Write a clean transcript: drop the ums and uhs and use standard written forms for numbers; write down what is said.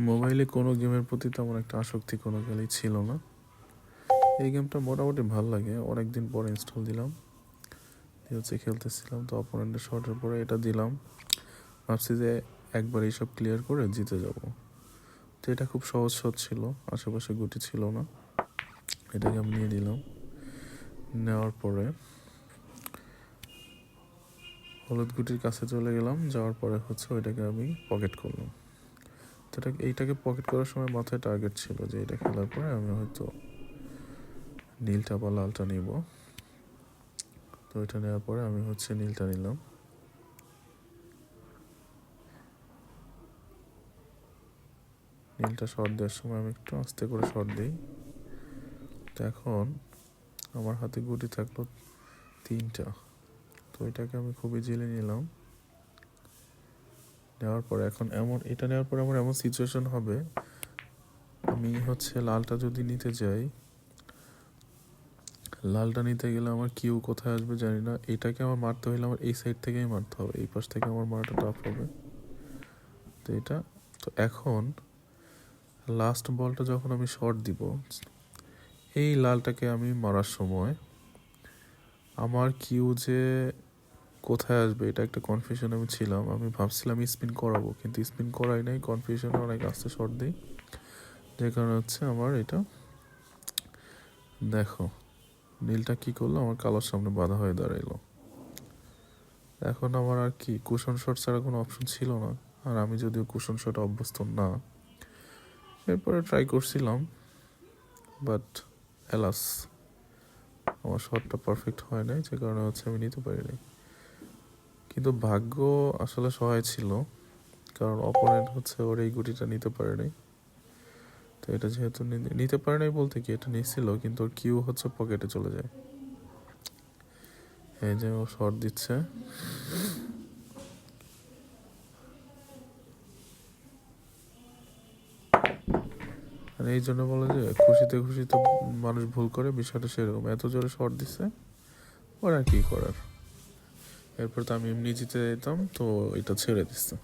মোবাইলে কোনো গেমের প্রতি তেমন একটা আসক্তি কোনো কালেই ছিল না। এই গেমটা মোটামুটি ভালো লাগে, অনেকদিন পরে ইনস্টল দিলাম, খেলতেছিলাম। তো অপোনেন্টের শটের পরে এটা দিলাম, ভাবছি যে একবার এইসব ক্লিয়ার করে জিতে যাব। তো এটা খুব সহজ শট ছিল, আশেপাশে গুটি ছিল না, এটাকে আমি নিয়ে নিলাম। নেওয়ার পরে হলুদ গুটির কাছে চলে গেলাম, যাওয়ার পরে ওইটাকে আমি পকেট করলাম। তো এইটাকে পকেট করার সময় মাথায় টার্গেট ছিল যে এটা খেলার পরে আমি হয়তো নীলটা বা লালটা নিব। তো এটা নেওয়ার পরে আমি নীলটা নিলাম। নীলটা শর্ট দেওয়ার সময় আমি একটু আস্তে করে শর্ট দিই। তো এখন আমার হাতে গুটি থাকলো 3টা। তো এটাকে আমি খুব ইজিলি নিলাম। নেওয়ার পরে এখন এটা নেওয়ার পরে আমার এমন সিচুয়েশন হবে, আমি লালটা যদি নিতে যাই, লালটা নিতে গেলে আমার কিউ কোথায় আসবে জানি না। এটাকে আমার মারতে হলে আমার এই সাইড থেকেই মারতে হবে, এই পাশ থেকে আমার মারাটা টাফ হবে। তো এখন লাস্ট বলটা যখন আমি শর্ট দিব, এই লালটাকে আমি মারার সময় আমার কিউ যে কোথায় আসবে এটা একটা কনফিউশন আমি ছিলাম। আমি ভাবছিলাম স্পিন করাবো, কিন্তু স্পিন করাই নাই, কনফিউশনে অনেক আস্তে শর্ট দিই, যে কারণে আমার এটা দেখো নীলটা কি করলো, আমার কালোর সামনে বাধা হয়ে দাঁড়াইলো। এখন আমার আর কি কুশন শট ছাড়া কোনো অপশন ছিল না, আর আমি যদিও কুশন শট অভ্যস্ত না। এরপরে ট্রাই করছিলাম, বাট হেলাস আমার শটটা পারফেক্ট হয় নাই, যে কারণে আমি নিতে পারিনি। কিন্তু ভাগ্য আসলে সহায় ছিল, কারণ অপোনেন্ট ওর এই গুটিটা নিতে পারে নাই। তো এটা যেহেতু নিতে পারে নাই বলতে কি, এটা নিচ্ছিল কিন্তু ওর কিউ পকেটে চলে যায়। এই যে ও শট দিচ্ছে, আর এই জন্য বলে যে খুশিতে খুশিতে মানুষ ভুল করে, বিষয়টা সেরকম। এত জোরে শট দিচ্ছে, ওর আর কি করার। এরপর তো আমি এমনি জিতে যেতাম, তো এটা ছেড়ে দিচ্ছে।